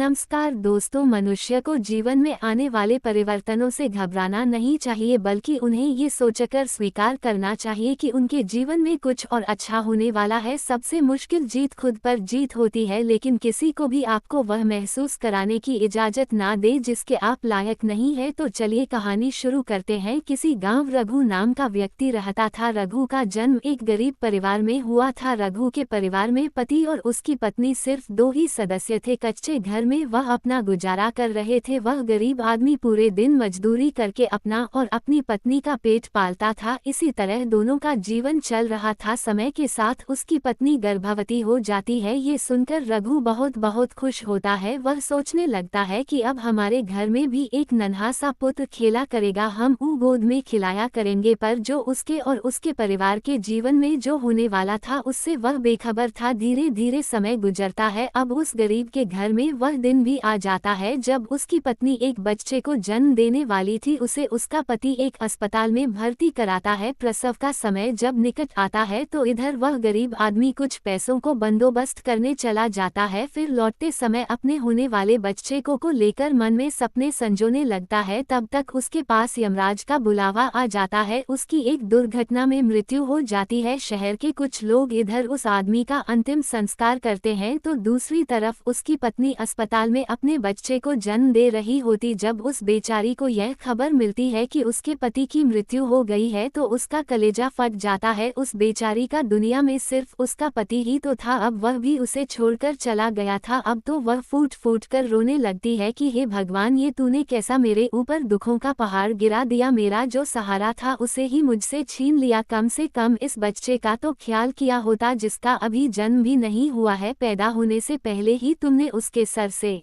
नमस्कार दोस्तों, मनुष्य को जीवन में आने वाले परिवर्तनों से घबराना नहीं चाहिए, बल्कि उन्हें ये सोचकर स्वीकार करना चाहिए कि उनके जीवन में कुछ और अच्छा होने वाला है। सबसे मुश्किल जीत खुद पर जीत होती है, लेकिन किसी को भी आपको वह महसूस कराने की इजाज़त ना दे जिसके आप लायक नहीं है। तो चलिए कहानी शुरू करते हैं। किसी गाँव रघु नाम का व्यक्ति रहता था। रघु का जन्म एक गरीब परिवार में हुआ था। रघु के परिवार में पति और उसकी पत्नी सिर्फ 2 ही सदस्य थे। कच्चे घर में वह अपना गुजारा कर रहे थे। वह गरीब आदमी पूरे दिन मजदूरी करके अपना और अपनी पत्नी का पेट पालता था। इसी तरह दोनों का जीवन चल रहा था। समय के साथ उसकी पत्नी गर्भवती हो जाती है। ये सुनकर रघु बहुत बहुत खुश होता है। वह सोचने लगता है कि अब हमारे घर में भी एक नन्हा सा पुत्र खेला करेगा, हम गोद में खिलाया करेंगे। पर जो उसके और उसके परिवार के जीवन में जो होने वाला था उससे वह बेखबर था। धीरे धीरे समय गुजरता है। अब उस गरीब के घर में वह दिन भी आ जाता है जब उसकी पत्नी एक बच्चे को जन्म देने वाली थी। उसे उसका पति एक अस्पताल में भर्ती कराता है। प्रसव का समय जब निकट आता है तो इधर वह गरीब आदमी कुछ पैसों को बंदोबस्त करने चला जाता है। फिर लौटते समय अपने होने वाले बच्चे को लेकर मन में सपने संजोने लगता है। तब तक उसके पास यमराज का बुलावा आ जाता है। उसकी एक दुर्घटना में मृत्यु हो जाती है। शहर के कुछ लोग इधर उस आदमी का अंतिम संस्कार करते हैं तो दूसरी तरफ उसकी पत्नी अस्पताल में अपने बच्चे को जन्म दे रही होती। जब उस बेचारी को यह खबर मिलती है कि उसके पति की मृत्यु हो गई है तो उसका कलेजा फट जाता है। उस बेचारी का दुनिया में सिर्फ उसका पति ही तो था, अब वह भी उसे छोड़कर चला गया था। अब तो वह फूट फूट कर रोने लगती है कि हे भगवान, ये तूने कैसा मेरे ऊपर दुखों का पहाड़ गिरा दिया। मेरा जो सहारा था उसे ही मुझसे छीन लिया। कम से कम इस बच्चे का तो ख्याल किया होता जिसका अभी जन्म भी नहीं हुआ है। पैदा होने से पहले ही तुमने उसके सर से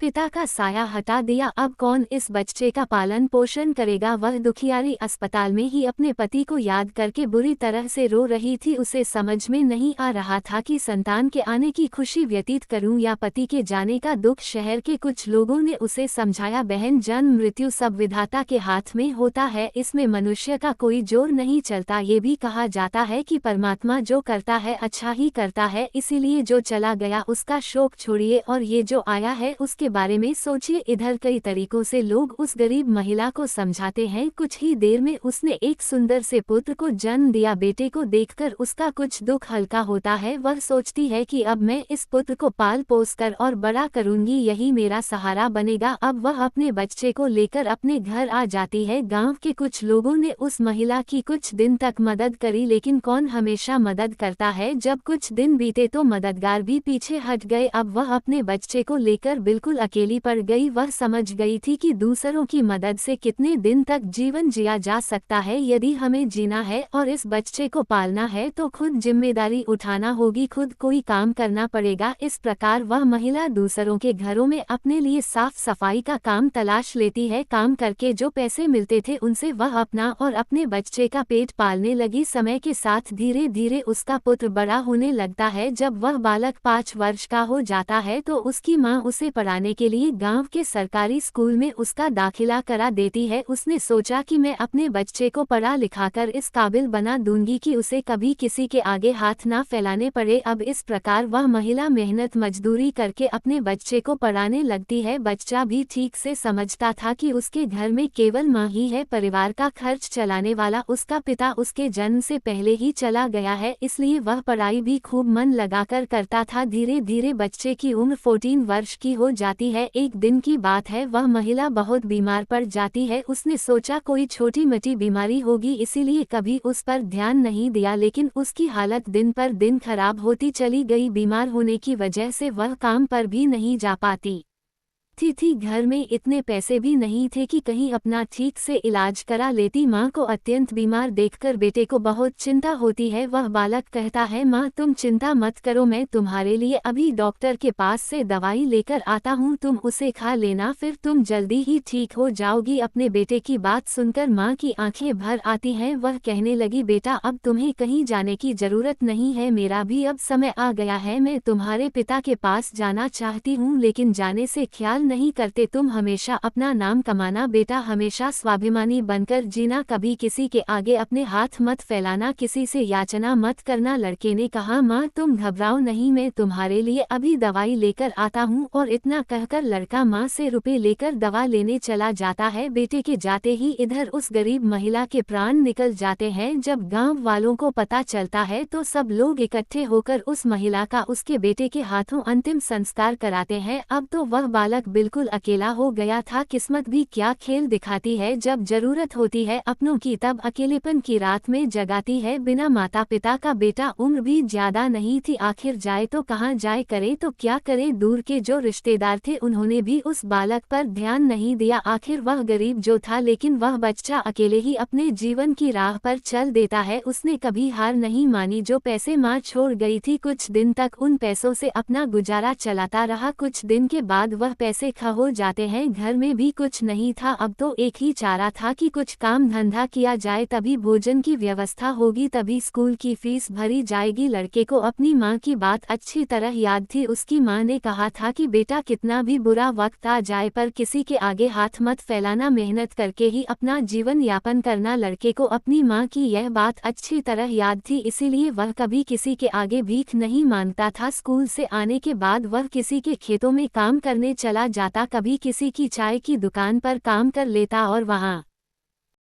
पिता का साया हटा दिया। अब कौन इस बच्चे का पालन पोषण करेगा। वह दुखियारी अस्पताल में ही अपने पति को याद करके बुरी तरह से रो रही थी। उसे समझ में नहीं आ रहा था कि संतान के आने की खुशी व्यतीत करूं या पति के जाने का दुख। शहर के कुछ लोगों ने उसे समझाया, बहन, जन्म मृत्यु सब विधाता के हाथ में होता है, इसमें मनुष्य का कोई जोर नहीं चलता। ये भी कहा जाता है कि परमात्मा जो करता है अच्छा ही करता है, इसीलिए जो चला गया उसका शोक छोड़िए और ये जो आया है उसके बारे में सोचिए। इधर कई तरीकों से लोग उस गरीब महिला को समझाते हैं। कुछ ही देर में उसने एक सुंदर से पुत्र को जन्म दिया। बेटे को देखकर उसका कुछ दुख हल्का होता है। वह सोचती है कि अब मैं इस पुत्र को पाल पोस कर और बड़ा करूंगी, यही मेरा सहारा बनेगा। अब वह अपने बच्चे को लेकर अपने घर आ जाती है। गांव के कुछ लोगों ने उस महिला की कुछ दिन तक मदद करी, लेकिन कौन हमेशा मदद करता है। जब कुछ दिन बीते तो मददगार भी पीछे हट गए। अब वह अपने बच्चे को लेकर बिल्कुल अकेली पड़ गई। वह समझ गई थी कि दूसरों की मदद से कितने दिन तक जीवन जिया जा सकता है। यदि हमें जीना है और इस बच्चे को पालना है तो खुद जिम्मेदारी उठाना होगी, खुद कोई काम करना पड़ेगा। इस प्रकार वह महिला दूसरों के घरों में अपने लिए साफ सफाई का काम तलाश लेती है। काम करके जो पैसे मिलते थे उनसे वह अपना और अपने बच्चे का पेट पालने लगी। समय के साथ धीरे धीरे उसका पुत्र बड़ा होने लगता है। जब वह बालक 5 वर्ष का हो जाता है तो उसकी माँ उसे पढ़ाने के लिए गांव के सरकारी स्कूल में उसका दाखिला करा देती है। उसने सोचा कि मैं अपने बच्चे को पढ़ा लिखाकर इस काबिल बना दूंगी कि उसे कभी किसी के आगे हाथ ना फैलाने पड़े। अब इस प्रकार वह महिला मेहनत मजदूरी करके अपने बच्चे को पढ़ाने लगती है। बच्चा भी ठीक से समझता था कि उसके घर में केवल माँ ही है परिवार का खर्च चलाने वाला। उसका पिता उसके जन्म से पहले ही चला गया है, इसलिए वह पढ़ाई भी खूब मन लगाकर करता था। धीरे धीरे बच्चे की उम्र 14 वर्ष की हो जाती है। एक दिन की बात है, वह महिला बहुत बीमार पड़ जाती है। उसने सोचा कोई छोटी मोटी बीमारी होगी, इसीलिए कभी उस पर ध्यान नहीं दिया, लेकिन उसकी हालत दिन पर दिन खराब होती चली गई। बीमार होने की वजह से वह काम पर भी नहीं जा पाती थी। घर में इतने पैसे भी नहीं थे कि कहीं अपना ठीक से इलाज करा लेती। माँ को अत्यंत बीमार देखकर बेटे को बहुत चिंता होती है। वह बालक कहता है, माँ तुम चिंता मत करो, मैं तुम्हारे लिए अभी डॉक्टर के पास से दवाई लेकर आता हूँ, तुम उसे खा लेना, फिर तुम जल्दी ही ठीक हो जाओगी। अपने बेटे की बात सुनकर माँ की आंखें भर आती हैं। वह कहने लगी, बेटा अब तुम्हें कहीं जाने की जरूरत नहीं है, मेरा भी अब समय आ गया है। मैं तुम्हारे पिता के पास जाना चाहती हूँ, लेकिन जाने से ख्याल नहीं करते। तुम हमेशा अपना नाम कमाना बेटा, हमेशा स्वाभिमानी बनकर जीना, कभी किसी के आगे अपने हाथ मत फैलाना, किसी से याचना मत करना। लड़के ने कहा माँ तुम घबराओ नहीं, मैं तुम्हारे लिए अभी दवाई लेकर आता हूँ। और इतना कहकर लड़का माँ से रुपए लेकर दवा लेने चला जाता है। बेटे के जाते ही इधर उस गरीब महिला के प्राण निकल जाते हैं। जब गांव वालों को पता चलता है तो सब लोग इकट्ठे होकर उस महिला का उसके बेटे के हाथों अंतिम संस्कार कराते हैं। अब तो वह बालक बिल्कुल अकेला हो गया था। किस्मत भी क्या खेल दिखाती है, जब जरूरत होती है अपनों की तब अकेलेपन की रात में जगाती है। बिना माता पिता का बेटा, उम्र भी ज्यादा नहीं थी, आखिर जाए तो कहाँ जाए, करे तो क्या करे। दूर के जो रिश्तेदार थे उन्होंने भी उस बालक पर ध्यान नहीं दिया। आखिर वह गरीब जो था, लेकिन वह बच्चा अकेले ही अपने जीवन की राह पर चल देता है। उसने कभी हार नहीं मानी। जो पैसे माँ छोड़ गई थी, कुछ दिन तक उन पैसों से अपना गुजारा चलाता रहा। कुछ दिन के बाद वह पैसे खा हो जाते हैं। घर में भी कुछ नहीं था। अब तो एक ही चारा था कि कुछ काम धंधा किया जाए, तभी भोजन की व्यवस्था होगी, तभी स्कूल की फीस भरी जाएगी। लड़के को अपनी माँ की बात अच्छी तरह याद थी। उसकी माँ ने कहा था कि बेटा कितना भी बुरा वक्त आ जाए पर किसी के आगे हाथ मत फैलाना, मेहनत करके ही अपना जीवन यापन करना। लड़के को अपनी माँ की यह बात अच्छी तरह याद थी, इसीलिए वह कभी किसी के आगे भीख नहीं मांगता था। स्कूल से आने के बाद वह किसी के खेतों में काम करने चला जाता, कभी किसी की चाय की दुकान पर काम कर लेता और वहाँ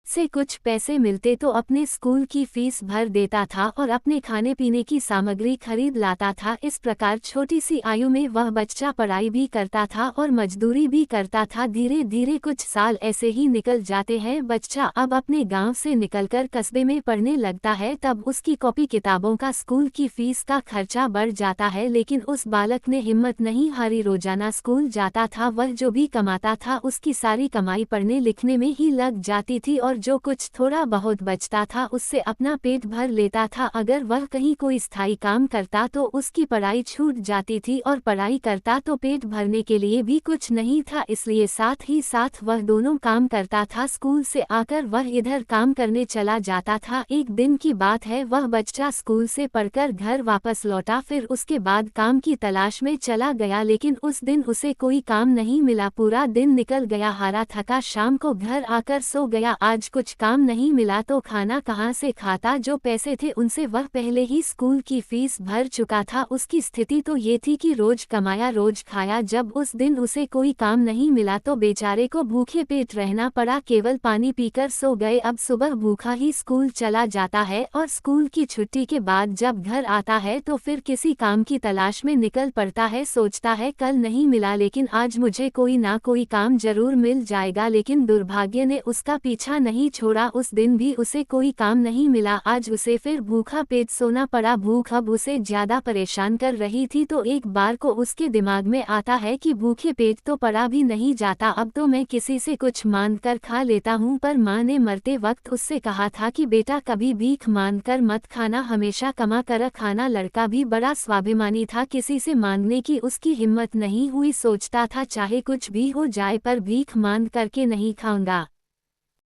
से कुछ पैसे मिलते तो अपने स्कूल की फीस भर देता था और अपने खाने पीने की सामग्री खरीद लाता था। इस प्रकार छोटी सी आयु में वह बच्चा पढ़ाई भी करता था और मजदूरी भी करता था। धीरे धीरे कुछ साल ऐसे ही निकल जाते हैं। बच्चा अब अपने गांव से निकलकर कस्बे में पढ़ने लगता है। तब उसकी कॉपी किताबों का, स्कूल की फीस का खर्चा बढ़ जाता है, लेकिन उस बालक ने हिम्मत नहीं हारी। रोजाना स्कूल जाता था। वह जो भी कमाता था उसकी सारी कमाई पढ़ने लिखने में ही लग जाती थी और जो कुछ थोड़ा बहुत बचता था उससे अपना पेट भर लेता था। अगर वह कहीं कोई स्थायी काम करता तो उसकी पढ़ाई छूट जाती थी और पढ़ाई करता तो पेट भरने के लिए भी कुछ नहीं था, इसलिए साथ ही साथ वह दोनों काम करता था। स्कूल से आकर वह इधर काम करने चला जाता था। एक दिन की बात है, वह बच्चा स्कूल से पढ़कर घर वापस लौटा, फिर उसके बाद काम की तलाश में चला गया, लेकिन उस दिन उसे कोई काम नहीं मिला। पूरा दिन निकल गया, हारा थका शाम को घर आकर सो गया। आज कुछ काम नहीं मिला तो खाना कहाँ से खाता, जो पैसे थे उनसे वह पहले ही स्कूल की फीस भर चुका था। उसकी स्थिति तो ये थी कि रोज कमाया रोज खाया। जब उस दिन उसे कोई काम नहीं मिला तो बेचारे को भूखे पेट रहना पड़ा, केवल पानी पीकर सो गए। अब सुबह भूखा ही स्कूल चला जाता है और स्कूल की छुट्टी के बाद जब घर आता है तो फिर किसी काम की तलाश में निकल पड़ता है। सोचता है कल नहीं मिला लेकिन आज मुझे कोई ना कोई काम जरूर मिल जाएगा, लेकिन दुर्भाग्य ने उसका पीछा नहीं छोड़ा। उस दिन भी उसे कोई काम नहीं मिला। आज उसे फिर भूखा पेट सोना पड़ा। भूख अब उसे ज्यादा परेशान कर रही थी, तो एक बार को उसके दिमाग में आता है कि भूखे पेट तो पड़ा भी नहीं जाता, अब तो मैं किसी से कुछ मांग कर खा लेता हूँ। पर माँ ने मरते वक्त उससे कहा था कि बेटा कभी भीख मांग कर मत खाना, हमेशा कमा कर खाना। लड़का भी बड़ा स्वाभिमानी था, किसी से मांगने की उसकी हिम्मत नहीं हुई। सोचता था चाहे कुछ भी हो जाए पर भीख मांग करके नहीं खाऊंगा।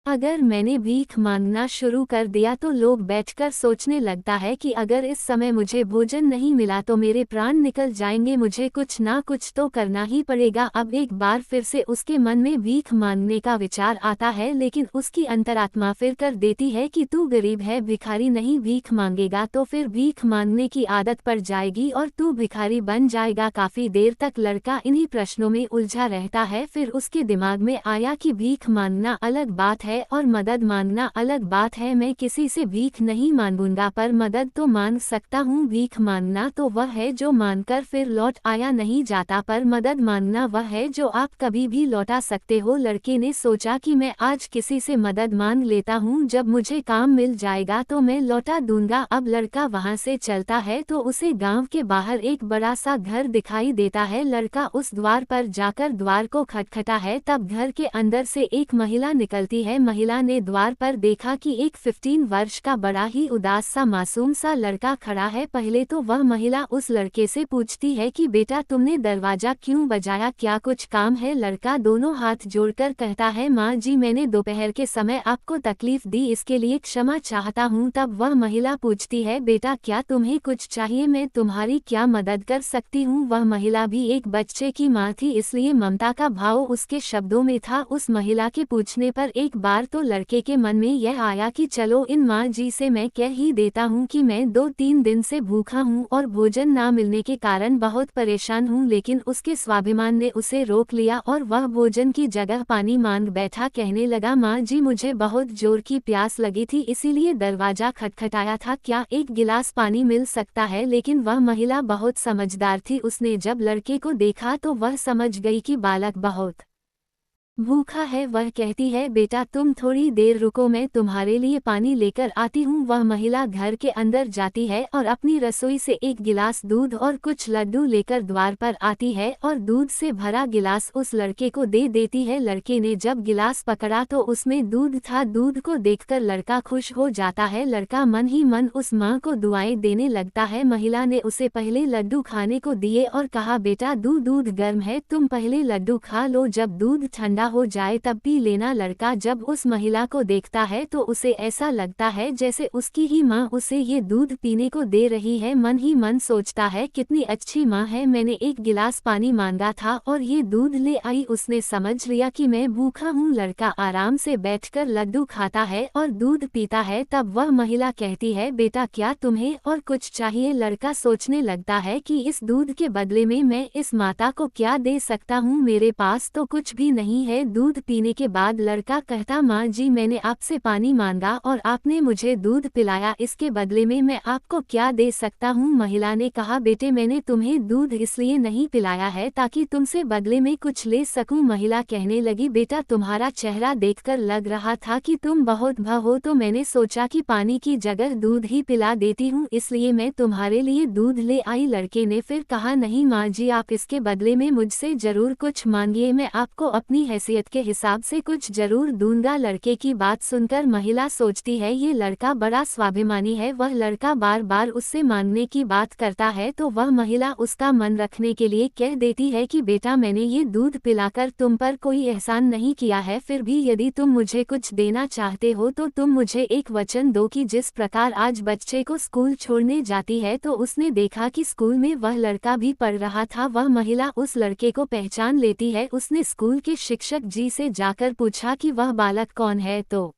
अगर मैंने भीख मांगना शुरू कर दिया तो लोग बैठकर सोचने लगता है कि अगर इस समय मुझे भोजन नहीं मिला तो मेरे प्राण निकल जाएंगे, मुझे कुछ ना कुछ तो करना ही पड़ेगा। अब एक बार फिर से उसके मन में भीख मांगने का विचार आता है, लेकिन उसकी अंतरात्मा फिर कर देती है कि तू गरीब है, भिखारी नहीं, भीख मांगेगा तो फिर भीख मांगने की आदत पड़ जाएगी और तू भिखारी बन जाएगा। काफी देर तक लड़का इन्हीं प्रश्नों में उलझा रहता है। फिर उसके दिमाग में आया कि भीख मांगना अलग बात है और मदद मांगना अलग बात है। मैं किसी से भीख नहीं मांगूंगा, पर मदद तो मांग सकता हूँ। भीख मांगना तो वह है जो मांगकर फिर लौट आया नहीं जाता, पर मदद मांगना वह है जो आप कभी भी लौटा सकते हो। लड़के ने सोचा कि मैं आज किसी से मदद मांग लेता हूँ, जब मुझे काम मिल जाएगा तो मैं लौटा दूंगा। अब लड़का वहाँ से चलता है तो उसे गांव के बाहर एक बड़ा सा घर दिखाई देता है। लड़का उस द्वार पर जाकर द्वार को खटखटा है, तब घर के अंदर से एक महिला निकलती है। महिला ने द्वार पर देखा कि एक 15 वर्ष का बड़ा ही उदास सा मासूम सा लड़का खड़ा है। पहले तो वह महिला उस लड़के से पूछती है कि बेटा तुमने दरवाजा क्यों बजाया, क्या कुछ काम है? लड़का दोनों हाथ जोड़कर कहता है माँ जी मैंने दोपहर के समय आपको तकलीफ दी, इसके लिए क्षमा चाहता हूँ। तब वह महिला पूछती है बेटा क्या तुम्हें कुछ चाहिए, मैं तुम्हारी क्या मदद कर सकती हूँ? वह महिला भी एक बच्चे की माँ थी, इसलिए ममता का भाव उसके शब्दों में था। उस महिला के पूछने पर एक बार तो लड़के के मन में यह आया कि चलो इन माँ जी से मैं कह ही देता हूँ कि मैं 2-3 दिन से भूखा हूँ और भोजन ना मिलने के कारण बहुत परेशान हूँ, लेकिन उसके स्वाभिमान ने उसे रोक लिया और वह भोजन की जगह पानी मांग बैठा। कहने लगा माँ जी मुझे बहुत जोर की प्यास लगी थी, इसीलिए दरवाजा खटखटाया था, क्या एक गिलास पानी मिल सकता है? लेकिन वह महिला बहुत समझदार थी, उसने जब लड़के को देखा तो वह समझ गई कि बालक बहुत भूखा है। वह कहती है बेटा तुम थोड़ी देर रुको, मैं तुम्हारे लिए पानी लेकर आती हूँ। वह महिला घर के अंदर जाती है और अपनी रसोई से एक गिलास दूध और कुछ लड्डू लेकर द्वार पर आती है और दूध से भरा गिलास उस लड़के को दे देती है। लड़के ने जब गिलास पकड़ा तो उसमें दूध था। दूध को देखकर लड़का खुश हो जाता है। लड़का मन ही मन उस माँ को दुआएं देने लगता है। महिला ने उसे पहले लड्डू खाने को दिए और कहा बेटा दूध गर्म है, तुम पहले लड्डू खा लो, जब दूध ठंडा हो जाए तब पी लेना। लड़का जब उस महिला को देखता है तो उसे ऐसा लगता है जैसे उसकी ही माँ उसे ये दूध पीने को दे रही है। मन ही मन सोचता है कितनी अच्छी माँ है, मैंने एक गिलास पानी मांगा था और ये दूध ले आई, उसने समझ लिया कि मैं भूखा हूँ। लड़का आराम से बैठकर लड्डू खाता है और दूध पीता है। तब वह महिला कहती है बेटा क्या तुम्हें और कुछ चाहिए? लड़का सोचने लगता है कि इस दूध के बदले में मैं इस माता को क्या दे सकता हूँ, मेरे पास तो कुछ भी नहीं है। दूध पीने के बाद लड़का कहता माँ जी मैंने आपसे पानी मांगा और आपने मुझे दूध पिलाया, इसके बदले में मैं आपको क्या दे सकता हूँ? महिला ने कहा बेटे मैंने तुम्हें दूध इसलिए नहीं पिलाया है ताकि तुमसे बदले में कुछ ले सकूं। महिला कहने लगी बेटा तुम्हारा चेहरा देखकर लग रहा था कि तुम बहुत भय हो, तो मैंने सोचा कि पानी की जगह दूध ही पिला देती हूँ, इसलिए मैं तुम्हारे लिए दूध ले आई। लड़के ने फिर कहा नहीं माँ जी आप इसके बदले में मुझसे जरूर कुछ मांगिए, मैं आपको अपनी हैसियत के हिसाब से कुछ जरूर दूंगा। लड़के की बात सुनकर महिला सोचती है ये लड़का बड़ा स्वाभिमानी है। वह लड़का बार बार उससे मांगने की बात करता है तो वह महिला उसका मन रखने के लिए कह देती है कि बेटा मैंने ये दूध पिलाकर तुम पर कोई एहसान नहीं किया है, फिर भी यदि तुम मुझे कुछ देना चाहते हो तो तुम मुझे एक वचन दो कि जिस प्रकार आज बच्चे को स्कूल छोड़ने जाती है तो उसने देखा कि स्कूल में वह लड़का भी पढ़ रहा था। वह महिला उस लड़के को पहचान लेती है। उसने स्कूल के शिक्षक जी से जाकर पूछा कि वह बालक कौन है, तो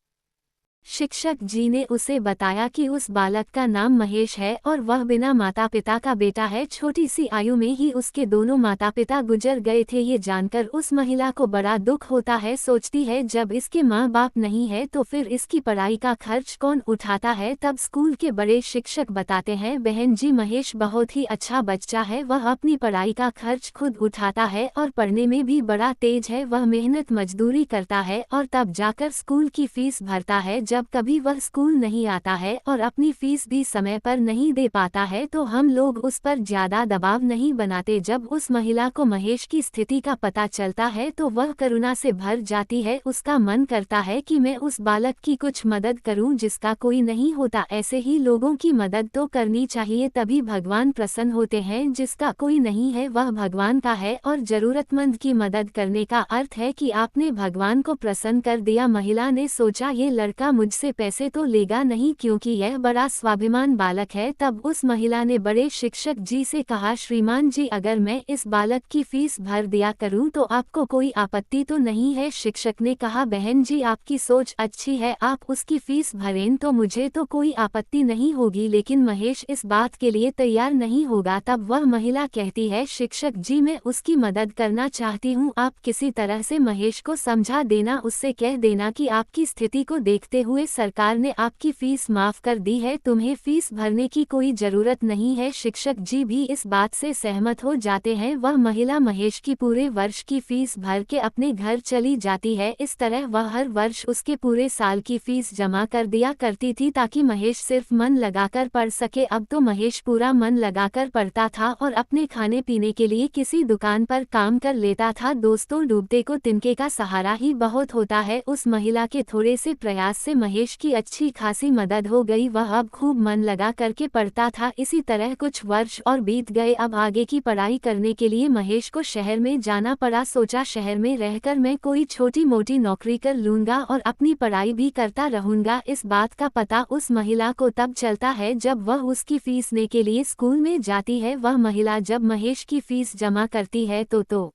शिक्षक जी ने उसे बताया कि उस बालक का नाम महेश है और वह बिना माता पिता का बेटा है। छोटी सी आयु में ही उसके दोनों माता पिता गुजर गए थे। ये जानकर उस महिला को बड़ा दुख होता है। सोचती है जब इसके माँ बाप नहीं है तो फिर इसकी पढ़ाई का खर्च कौन उठाता है। तब स्कूल के बड़े शिक्षक बताते हैं बहन जी महेश बहुत ही अच्छा बच्चा है, वह अपनी पढ़ाई का खर्च खुद उठाता है और पढ़ने में भी बड़ा तेज है। वह मेहनत मजदूरी करता है और तब जाकर स्कूल की फीस भरता है। जब कभी वह स्कूल नहीं आता है और अपनी फीस भी समय पर नहीं दे पाता है तो हम लोग उस पर ज्यादा दबाव नहीं बनाते। जब उस महिला को महेश की स्थिति का पता चलता है तो वह करुणा से भर जाती है। उसका मन करता है कि मैं उस बालक की कुछ मदद करूं जिसका कोई नहीं होता। ऐसे ही लोगों की मदद तो करनी चाहिए, तभी भगवान प्रसन्न होते हैं। जिसका कोई नहीं है वह भगवान का है और जरूरतमंद की मदद करने का अर्थ है कि आपने भगवान को प्रसन्न कर दिया। महिला ने सोचा ये लड़का मुझसे पैसे तो लेगा नहीं क्योंकि यह बड़ा स्वाभिमान बालक है। तब उस महिला ने बड़े शिक्षक जी से कहा श्रीमान जी अगर मैं इस बालक की फीस भर दिया करूं तो आपको कोई आपत्ति तो नहीं है? शिक्षक ने कहा बहन जी आपकी सोच अच्छी है, आप उसकी फीस भरें तो मुझे तो कोई आपत्ति नहीं होगी, लेकिन महेश इस बात के लिए तैयार नहीं होगा। तब वह महिला कहती है शिक्षक जी मैं उसकी मदद करना चाहती हूँ, आप किसी तरह से महेश को समझा देना, उससे कह देना कि आपकी स्थिति को देखते हुए सरकार ने आपकी फीस माफ कर दी है, तुम्हें फीस भरने की कोई जरूरत नहीं है। शिक्षक जी भी इस बात से सहमत हो जाते हैं। वह महिला महेश की पूरे वर्ष की फीस भर के अपने घर चली जाती है। इस तरह वह हर वर्ष उसके पूरे साल की फीस जमा कर दिया करती थी ताकि महेश सिर्फ मन लगाकर पढ़ सके। अब तो महेश पूरा मन लगाकर पढ़ता था और अपने खाने पीने के लिए किसी दुकान पर काम कर लेता था। दोस्तों, डूबते को तिनके का सहारा ही बहुत होता है। उस महिला के थोड़े से प्रयास से महेश की अच्छी खासी मदद हो गई। वह अब खूब मन लगा करके पढ़ता था। इसी तरह कुछ वर्ष और बीत गए। अब आगे की पढ़ाई करने के लिए महेश को शहर में जाना पड़ा। सोचा शहर में रहकर मैं कोई छोटी मोटी नौकरी कर लूंगा और अपनी पढ़ाई भी करता रहूंगा। इस बात का पता उस महिला को तब चलता है जब वह उसकी फीस लेने के लिए स्कूल में जाती है। वह महिला जब महेश की फीस जमा करती है तो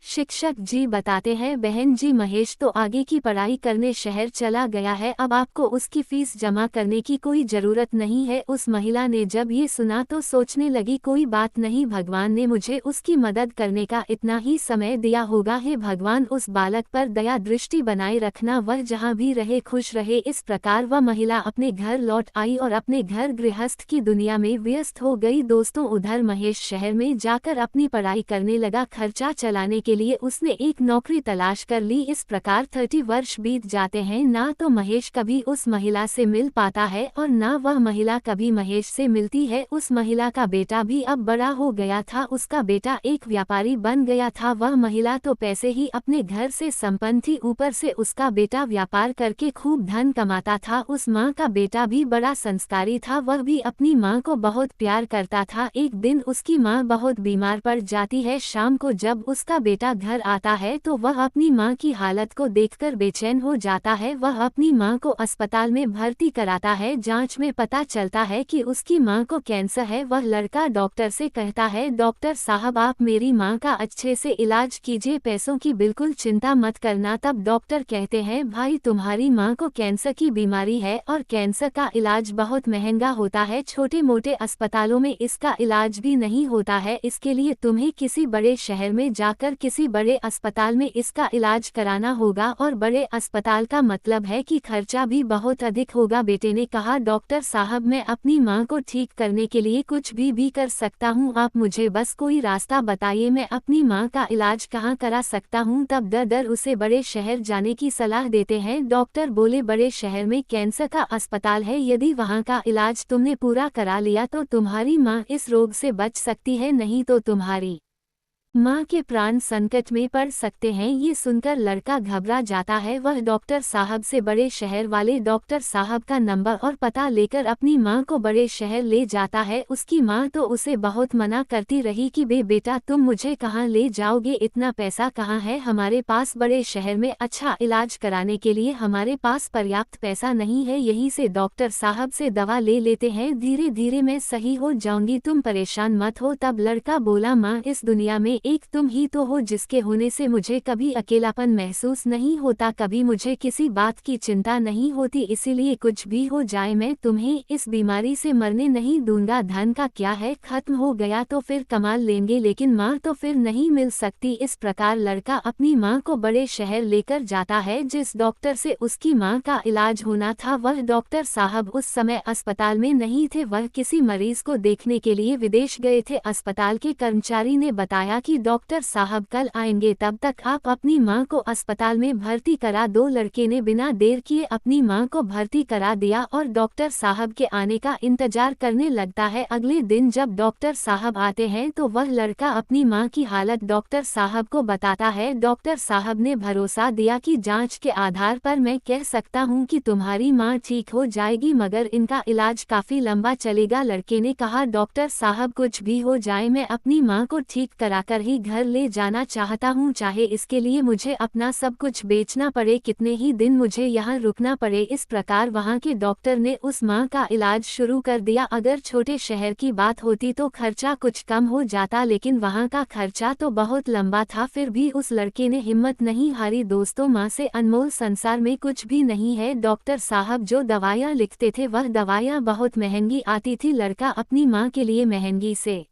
शिक्षक जी बताते हैं, बहन जी महेश तो आगे की पढ़ाई करने शहर चला गया है, अब आपको उसकी फीस जमा करने की कोई ज़रूरत नहीं है। उस महिला ने जब ये सुना तो सोचने लगी, कोई बात नहीं, भगवान ने मुझे उसकी मदद करने का इतना ही समय दिया होगा। हे भगवान, उस बालक पर दया दृष्टि बनाए रखना, वह जहाँ भी रहे खुश रहे। इस प्रकार वह महिला अपने घर लौट आई और अपने घर गृहस्थ की दुनिया में व्यस्त हो गई। दोस्तों, उधर महेश शहर में जाकर अपनी पढ़ाई करने लगा। खर्चा चलाने के लिए उसने एक नौकरी तलाश कर ली। इस प्रकार 30 वर्ष बीत जाते हैं। ना तो महेश कभी उस महिला से मिल पाता है और ना वह महिला कभी महेश से मिलती है। उस महिला का बेटा भी अब बड़ा हो गया था। उसका बेटा एक व्यापारी बन गया था। वह महिला तो पैसे ही अपने घर से संपन्न थी, ऊपर से उसका बेटा व्यापार करके खूब धन कमाता था। उस माँ का बेटा भी बड़ा संस्कारी था, वह भी अपनी माँ को बहुत प्यार करता था। एक दिन उसकी माँ बहुत बीमार पड़ जाती है। शाम को जब उसका बेटा घर आता है तो वह अपनी माँ की हालत को देखकर बेचैन हो जाता है। वह अपनी माँ को अस्पताल में भर्ती कराता है। जांच में पता चलता है कि उसकी माँ को कैंसर है। वह लड़का डॉक्टर से कहता है, डॉक्टर साहब आप मेरी माँ का अच्छे से इलाज कीजिए, पैसों की बिल्कुल चिंता मत करना। तब डॉक्टर कहते हैं, भाई तुम्हारी माँ को कैंसर की बीमारी है और कैंसर का इलाज बहुत महंगा होता है, छोटे मोटे अस्पतालों में इसका इलाज भी नहीं होता है, इसके लिए तुम्हें किसी बड़े शहर में जाकर किसी बड़े अस्पताल में इसका इलाज कराना होगा। और बड़े अस्पताल का मतलब है कि खर्चा भी बहुत अधिक होगा। बेटे ने कहा, डॉक्टर साहब मैं अपनी माँ को ठीक करने के लिए कुछ भी कर सकता हूँ, आप मुझे बस कोई रास्ता बताइए, मैं अपनी माँ का इलाज कहाँ करा सकता हूँ। तब दर उसे बड़े शहर जाने की सलाह देते हैं। डॉक्टर बोले, बड़े शहर में कैंसर का अस्पताल है, यदि वहाँ का इलाज तुमने पूरा करा लिया तो तुम्हारी माँ इस रोग से बच सकती है, नहीं तो तुम्हारी माँ के प्राण संकट में पड़ सकते हैं। ये सुनकर लड़का घबरा जाता है। वह डॉक्टर साहब से बड़े शहर वाले डॉक्टर साहब का नंबर और पता लेकर अपनी माँ को बड़े शहर ले जाता है। उसकी माँ तो उसे बहुत मना करती रही कि बेटा तुम मुझे कहाँ ले जाओगे, इतना पैसा कहाँ है हमारे पास, बड़े शहर में अच्छा इलाज कराने के लिए हमारे पास पर्याप्त पैसा नहीं है। यहीं से डॉक्टर साहब से दवा ले लेते हैं, धीरे धीरे मैं सही हो जाऊंगी, तुम परेशान मत हो। तब लड़का बोला, माँ इस दुनिया में एक तुम ही तो हो जिसके होने से मुझे कभी अकेलापन महसूस नहीं होता, कभी मुझे किसी बात की चिंता नहीं होती, इसीलिए कुछ भी हो जाए मैं तुम्हें इस बीमारी से मरने नहीं दूंगा। धन का क्या है, खत्म हो गया तो फिर कमा लेंगे, लेकिन माँ तो फिर नहीं मिल सकती। इस प्रकार लड़का अपनी माँ को बड़े शहर लेकर जाता है। जिस डॉक्टर से उसकी माँ का इलाज होना था वह डॉक्टर साहब उस समय अस्पताल में नहीं थे, वह किसी मरीज को देखने के लिए विदेश गए थे। अस्पताल के कर्मचारी ने बताया कि डॉक्टर साहब कल आएंगे, तब तक आप अपनी माँ को अस्पताल में भर्ती करा दो। लड़के ने बिना देर किए अपनी माँ को भर्ती करा दिया और डॉक्टर साहब के आने का इंतजार करने लगता है। अगले दिन जब डॉक्टर साहब आते हैं तो वह लड़का अपनी माँ की हालत डॉक्टर साहब को बताता है। डॉक्टर साहब ने भरोसा दिया कि जांच के आधार पर मैं कह सकता हूँ कि तुम्हारी माँ ठीक हो जाएगी, मगर इनका इलाज काफी लंबा चलेगा। लड़के ने कहा, डॉक्टर साहब कुछ भी हो जाए मैं अपनी माँ को ठीक कराकर ही घर ले जाना चाहता हूँ, चाहे इसके लिए मुझे अपना सब कुछ बेचना पड़े, कितने ही दिन मुझे यहाँ रुकना पड़े। इस प्रकार वहाँ के डॉक्टर ने उस माँ का इलाज शुरू कर दिया। अगर छोटे शहर की बात होती तो खर्चा कुछ कम हो जाता, लेकिन वहाँ का खर्चा तो बहुत लंबा था। फिर भी उस लड़के ने हिम्मत नहीं हारी। दोस्तों, माँ से अनमोल संसार में कुछ भी नहीं है। डॉक्टर साहब जो दवाइयाँ लिखते थे वह दवाइयाँ बहुत महंगी आती थी। लड़का अपनी माँ के लिए महंगी से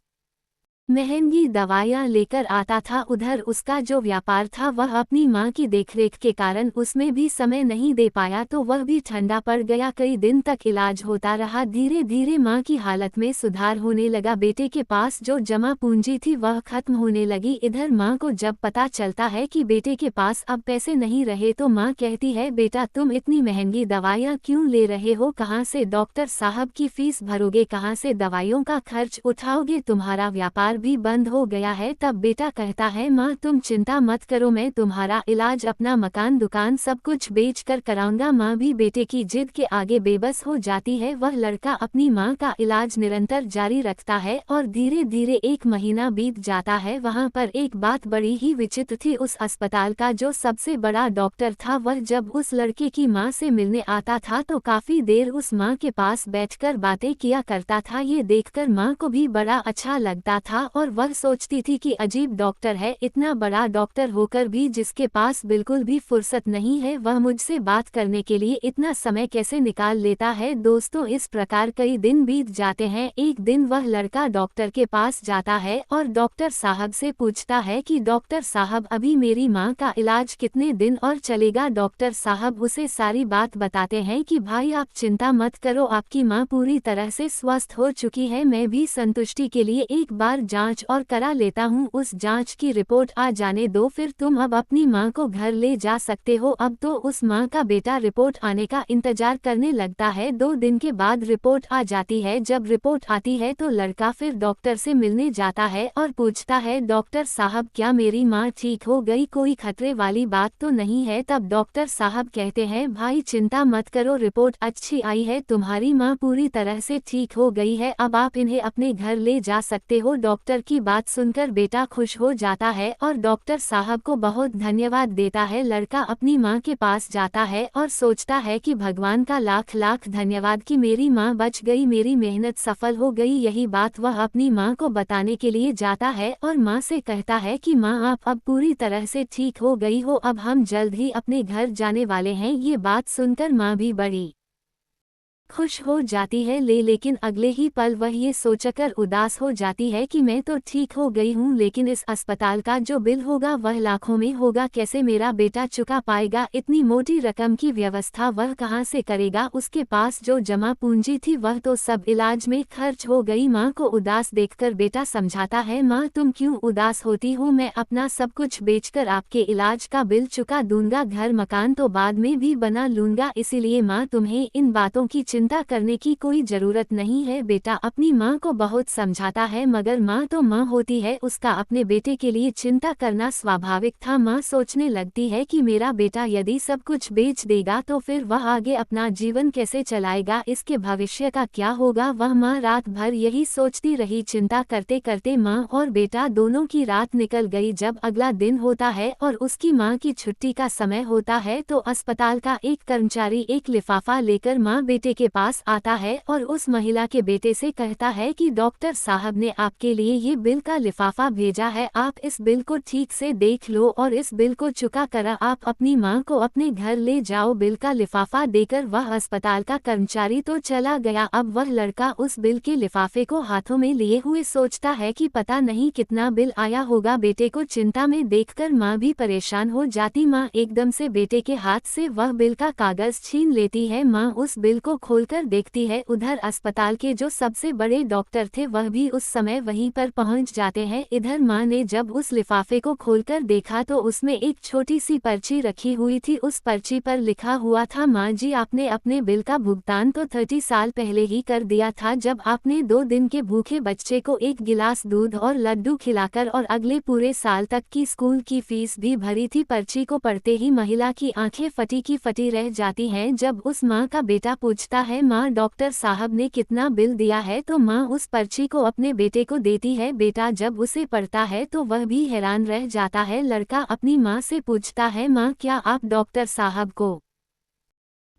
महंगी दवाइयाँ लेकर आता था। उधर उसका जो व्यापार था वह अपनी माँ की देखरेख के कारण उसमें भी समय नहीं दे पाया, तो वह भी ठंडा पड़ गया। कई दिन तक इलाज होता रहा। धीरे धीरे माँ की हालत में सुधार होने लगा। बेटे के पास जो जमा पूंजी थी वह खत्म होने लगी। इधर माँ को जब पता चलता है कि बेटे के पास अब पैसे नहीं रहे तो माँ कहती है, बेटा तुम इतनी महंगी दवाइयाँ क्यों ले रहे हो? कहाँ से डॉक्टर साहब की फीस भरोगे? कहाँ से दवाइयों का खर्च उठाओगे? तुम्हारा व्यापार भी बंद हो गया है। तब बेटा कहता है, माँ तुम चिंता मत करो, मैं तुम्हारा इलाज अपना मकान दुकान सब कुछ बेच कर कराऊंगा। माँ भी बेटे की जिद के आगे बेबस हो जाती है। वह लड़का अपनी माँ का इलाज निरंतर जारी रखता है और धीरे धीरे 1 महीना बीत जाता है। वहाँ पर एक बात बड़ी ही विचित्र थी। उस अस्पताल का जो सबसे बड़ा डॉक्टर था वह जब उस लड़के की माँ से मिलने आता था तो काफी देर उस माँ के पास बैठकर बातें किया करता था। ये देखकर माँ को भी बड़ा अच्छा लगता था और वह सोचती थी कि अजीब डॉक्टर है, इतना बड़ा डॉक्टर होकर भी जिसके पास बिल्कुल भी फुर्सत नहीं है, वह मुझसे बात करने के लिए इतना समय कैसे निकाल लेता है। दोस्तों, इस प्रकार कई दिन बीत जाते हैं। एक दिन वह लड़का डॉक्टर के पास जाता है और डॉक्टर साहब से पूछता है कि डॉक्टर साहब अभी मेरी माँ का इलाज कितने दिन और चलेगा? डॉक्टर साहब उसे सारी बात बताते हैं कि भाई आप चिंता मत करो, आपकी माँ पूरी तरह से स्वस्थ हो चुकी है। मैं भी संतुष्टि के लिए एक बार जांच और करा लेता हूँ, उस जांच की रिपोर्ट आ जाने दो, फिर तुम अब अपनी माँ को घर ले जा सकते हो। अब तो उस माँ का बेटा रिपोर्ट आने का इंतजार करने लगता है। 2 दिन के बाद रिपोर्ट आ जाती है। जब रिपोर्ट आती है तो लड़का फिर डॉक्टर से मिलने जाता है और पूछता है, डॉक्टर साहब क्या मेरी माँ ठीक हो गई? कोई खतरे वाली बात तो नहीं है? तब डॉक्टर साहब कहते हैं, भाई चिंता मत करो, रिपोर्ट अच्छी आई है, तुम्हारी माँ पूरी तरह से ठीक हो गई है, अब आप इन्हें अपने घर ले जा सकते हो। डॉक्टर की बात सुनकर बेटा खुश हो जाता है और डॉक्टर साहब को बहुत धन्यवाद देता है। लड़का अपनी माँ के पास जाता है और सोचता है कि भगवान का लाख लाख धन्यवाद कि मेरी माँ बच गई, मेरी मेहनत सफल हो गई। यही बात वह अपनी माँ को बताने के लिए जाता है और माँ से कहता है कि माँ आप अब पूरी तरह से ठीक हो गई हो, अब हम जल्द ही अपने घर जाने वाले हैं। ये बात सुनकर माँ भी बड़ी खुश हो जाती है, लेकिन अगले ही पल वह ये सोचकर उदास हो जाती है कि मैं तो ठीक हो गई हूँ, लेकिन इस अस्पताल का जो बिल होगा वह लाखों में होगा, कैसे मेरा बेटा चुका पाएगा? इतनी मोटी रकम की व्यवस्था वह कहाँ से करेगा? उसके पास जो जमा पूंजी थी वह तो सब इलाज में खर्च हो गई। माँ को उदास देखकर बेटा समझाता है, माँ तुम क्यों उदास होती हो? मैं अपना सब कुछ बेचकर आपके इलाज का बिल चुका दूंगा, घर मकान तो बाद में भी बना लूंगा, इसीलिए माँ तुम्हें इन बातों की चिंता करने की कोई जरूरत नहीं है। बेटा अपनी माँ को बहुत समझाता है, मगर माँ तो माँ होती है, उसका अपने बेटे के लिए चिंता करना स्वाभाविक था। माँ सोचने लगती है कि मेरा बेटा यदि सब कुछ बेच देगा तो फिर वह आगे अपना जीवन कैसे चलाएगा, इसके भविष्य का क्या होगा? वह माँ रात भर यही सोचती रही। चिंता करते करते माँ और बेटा दोनों की रात निकल गई। जब अगला दिन होता है और उसकी माँ की छुट्टी का समय होता है तो अस्पताल का एक कर्मचारी एक लिफाफा लेकर माँ बेटे के पास आता है और उस महिला के बेटे से कहता है कि डॉक्टर साहब ने आपके लिए ये बिल का लिफाफा भेजा है, आप इस बिल को ठीक से देख लो और इस बिल को चुका कर आप अपनी माँ को अपने घर ले जाओ। बिल का लिफाफा देकर वह अस्पताल का कर्मचारी तो चला गया। अब वह लड़का उस बिल के लिफाफे को हाथों में लिए हुए सोचता है कि पता नहीं कितना बिल आया होगा। बेटे को चिंता में देखकर माँ भी परेशान हो जाती। माँ एकदम से बेटे के हाथ से वह बिल का कागज छीन लेती है। माँ उस बिल को खोलकर देखती है। उधर अस्पताल के जो सबसे बड़े डॉक्टर थे वह भी उस समय वहीं पर पहुंच जाते हैं। इधर माँ ने जब उस लिफाफे को खोलकर देखा तो उसमें एक छोटी सी पर्ची रखी हुई थी। उस पर्ची पर लिखा हुआ था, माँ जी आपने अपने बिल का भुगतान तो 30 साल पहले ही कर दिया था, जब आपने 2 दिन के भूखे बच्चे को 1 गिलास दूध और लड्डू खिलाकर और अगले पूरे साल तक की स्कूल की फीस भी भरी थी। पर्ची को पढ़ते ही महिला की आंखें फटी की फटी रह जाती हैं। जब उस माँ का बेटा पूछता है, माँ डॉक्टर साहब ने कितना बिल दिया है, तो माँ उस पर्ची को अपने बेटे को देती है। बेटा जब उसे पढ़ता है तो वह भी हैरान रह जाता है। लड़का अपनी माँ से पूछता है, माँ क्या आप डॉक्टर साहब को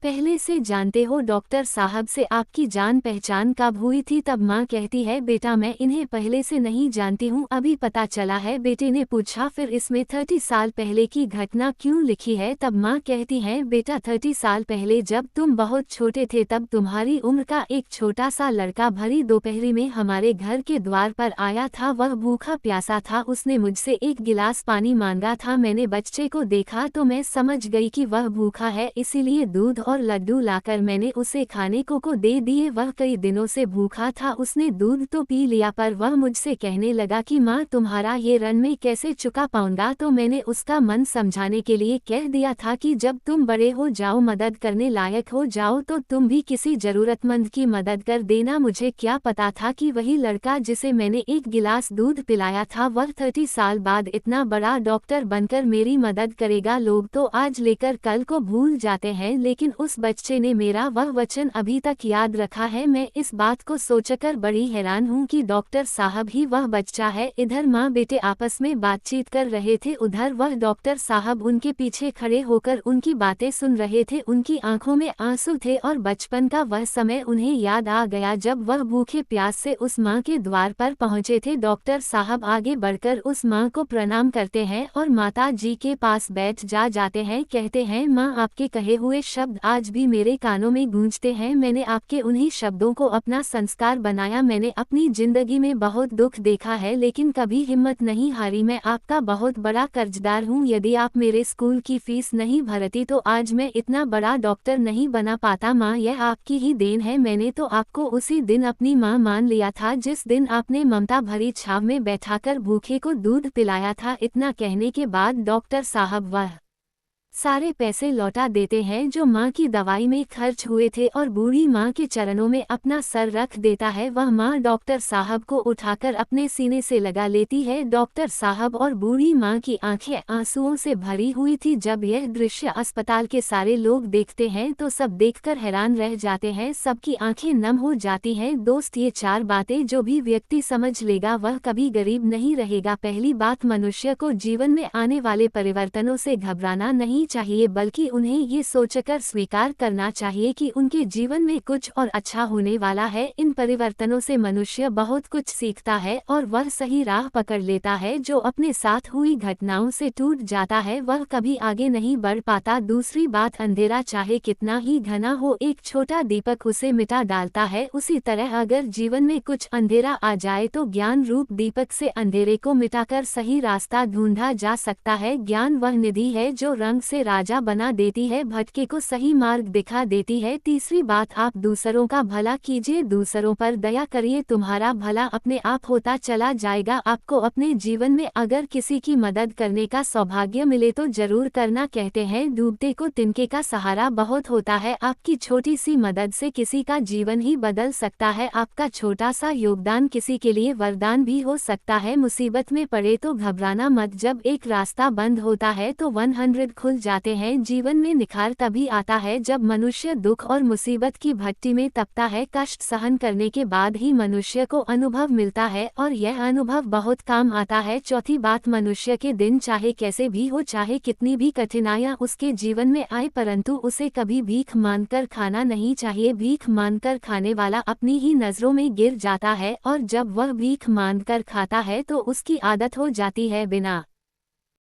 पहले से जानते हो डॉक्टर साहब से आपकी जान पहचान कब हुई थी? तब माँ कहती है बेटा मैं इन्हें पहले से नहीं जानती हूँ, अभी पता चला है। बेटे ने पूछा फिर इसमें 30 साल पहले की घटना क्यों लिखी है? तब माँ कहती है बेटा 30 साल पहले जब तुम बहुत छोटे थे तब तुम्हारी उम्र का एक छोटा सा लड़का भरी दोपहरी में हमारे घर के द्वार पर आया था। वह भूखा प्यासा था, उसने मुझसे एक गिलास पानी मांगा था। मैंने बच्चे को देखा तो मैं समझ गई कि वह भूखा है, इसीलिए दूध और लड्डू लाकर मैंने उसे खाने को दे दिए। वह कई दिनों से भूखा था, उसने दूध तो पी लिया पर वह मुझसे कहने लगा कि माँ तुम्हारा ये ऋण मैं कैसे चुका पाऊंगा। तो मैंने उसका मन समझाने के लिए कह दिया था कि जब तुम बड़े हो जाओ, मदद करने लायक हो जाओ तो तुम भी किसी जरूरतमंद की मदद कर देना। मुझे क्या पता था कि वही लड़का जिसे मैंने एक गिलास दूध पिलाया था वह 30 साल बाद इतना बड़ा डॉक्टर बनकर मेरी मदद करेगा। लोग तो आज लेकर कल को भूल जाते हैं, लेकिन उस बच्चे ने मेरा वह वचन अभी तक याद रखा है। मैं इस बात को सोचकर बड़ी हैरान हूँ कि डॉक्टर साहब ही वह बच्चा है। इधर माँ बेटे आपस में बातचीत कर रहे थे, उधर वह डॉक्टर साहब उनके पीछे खड़े होकर उनकी बातें सुन रहे थे। उनकी आंखों में आंसू थे और बचपन का वह समय उन्हें याद आ गया जब वह भूखे प्यास से उस माँ के द्वार पर पहुँचे थे। डॉक्टर साहब आगे बढ़कर उस माँ को प्रणाम करते हैं और माता जी के पास बैठ जाते हैं। कहते हैं माँ आपके कहे हुए शब्द आज भी मेरे कानों में गूंजते हैं। मैंने आपके उन्हीं शब्दों को अपना संस्कार बनाया। मैंने अपनी जिंदगी में बहुत दुख देखा है लेकिन कभी हिम्मत नहीं हारी। मैं आपका बहुत बड़ा कर्जदार हूँ। यदि आप मेरे स्कूल की फीस नहीं भरती तो आज मैं इतना बड़ा डॉक्टर नहीं बना पाता। माँ यह आपकी ही देन है। मैंने तो आपको उसी दिन अपनी माँ मान लिया था जिस दिन आपने ममता भरी छाव में बैठाकर भूखे को दूध पिलाया था। इतना कहने के बाद डॉक्टर साहब वह सारे पैसे लौटा देते हैं जो माँ की दवाई में खर्च हुए थे और बूढ़ी माँ के चरणों में अपना सर रख देता है। वह माँ डॉक्टर साहब को उठाकर अपने सीने से लगा लेती है। डॉक्टर साहब और बूढ़ी माँ की आंखें आंसुओं से भरी हुई थी। जब यह दृश्य अस्पताल के सारे लोग देखते हैं तो सब देखकर हैरान रह जाते हैं, सबकी आंखें नम हो जाती हैं। दोस्त ये 4 बातें जो भी व्यक्ति समझ लेगा वह कभी गरीब नहीं रहेगा। पहली बात, मनुष्य को जीवन में आने वाले परिवर्तनों से घबराना नहीं चाहिए बल्कि उन्हें ये सोचकर स्वीकार करना चाहिए कि उनके जीवन में कुछ और अच्छा होने वाला है। इन परिवर्तनों से मनुष्य बहुत कुछ सीखता है और वह सही राह पकड़ लेता है। जो अपने साथ हुई घटनाओं से टूट जाता है वह कभी आगे नहीं बढ़ पाता। दूसरी बात, अंधेरा चाहे कितना ही घना हो एक छोटा दीपक उसे मिटा डालता है। उसी तरह अगर जीवन में कुछ अंधेरा आ जाए तो ज्ञान रूप दीपक से अंधेरे को मिटाकर सही रास्ता ढूंढा जा सकता है। ज्ञान वह निधि है जो रंग से राजा बना देती है, भटके को सही मार्ग दिखा देती है। तीसरी बात, आप दूसरों का भला कीजिए, दूसरों पर दया करिए, तुम्हारा भला अपने आप होता चला जाएगा। आपको अपने जीवन में अगर किसी की मदद करने का सौभाग्य मिले तो जरूर करना। कहते हैं डूबते को तिनके का सहारा बहुत होता है। आपकी छोटी सी मदद से किसी का जीवन ही बदल सकता है। आपका छोटा सा योगदान किसी के लिए वरदान भी हो सकता है। मुसीबत में पड़े तो घबराना मत, जब एक रास्ता बंद होता है तो 100 खुल जाते हैं। जीवन में निखार तभी आता है जब मनुष्य दुख और मुसीबत की भट्टी में तपता है। कष्ट सहन करने के बाद ही मनुष्य को अनुभव मिलता है और यह अनुभव बहुत काम आता है। चौथी बात, मनुष्य के दिन चाहे कैसे भी हो, चाहे कितनी भी कठिनाइयां उसके जीवन में आए, परंतु उसे कभी भीख मांगकर खाना नहीं चाहिए। भीख मांगकर खाने वाला अपनी ही नजरों में गिर जाता है और जब वह भीख मांगकर खाता है तो उसकी आदत हो जाती है बिना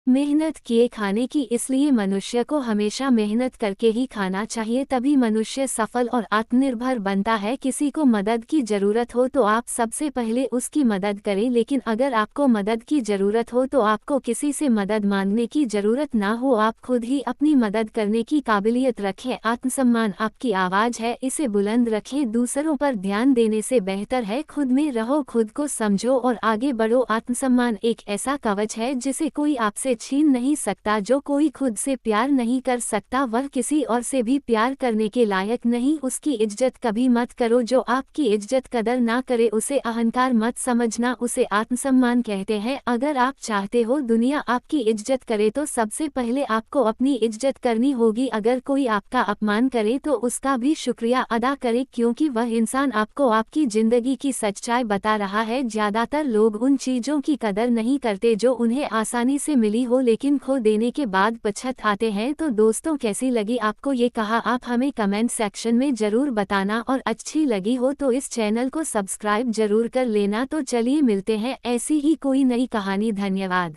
मेहनत किए खाने की। इसलिए मनुष्य को हमेशा मेहनत करके ही खाना चाहिए, तभी मनुष्य सफल और आत्मनिर्भर बनता है। किसी को मदद की जरूरत हो तो आप सबसे पहले उसकी मदद करें, लेकिन अगर आपको मदद की जरूरत हो तो आपको किसी से मदद मांगने की जरूरत ना हो, आप खुद ही अपनी मदद करने की काबिलियत रखें। आत्मसम्मान आपकी आवाज है, इसे बुलंद रखें। दूसरों पर ध्यान देने से बेहतर है खुद में रहो, खुद को समझो और आगे बढ़ो। आत्मसम्मान एक ऐसा कवच है जिसे कोई आपसे छीन नहीं सकता। जो कोई खुद से प्यार नहीं कर सकता वह किसी और से भी प्यार करने के लायक नहीं। उसकी इज्जत कभी मत करो, जो आपकी इज्जत कदर ना करे उसे अहंकार मत समझना, उसे आत्मसम्मान कहते हैं। अगर आप चाहते हो दुनिया आपकी इज्जत करे तो सबसे पहले आपको अपनी इज्जत करनी होगी। अगर कोई आपका अपमान करे तो उसका भी शुक्रिया अदा करे, क्योंकि वह इंसान आपको आपकी जिंदगी की सच्चाई बता रहा है। ज्यादातर लोग उन चीजों की कदर नहीं करते जो उन्हें आसानी से मिली मिली हो लेकिन खो देने के बाद पछताते हैं। तो दोस्तों कैसी लगी आपको ये कहा आप हमें कमेंट सेक्शन में ज़रूर बताना, और अच्छी लगी हो तो इस चैनल को सब्सक्राइब जरूर कर लेना। तो चलिए मिलते हैं ऐसी ही कोई नई कहानी। धन्यवाद।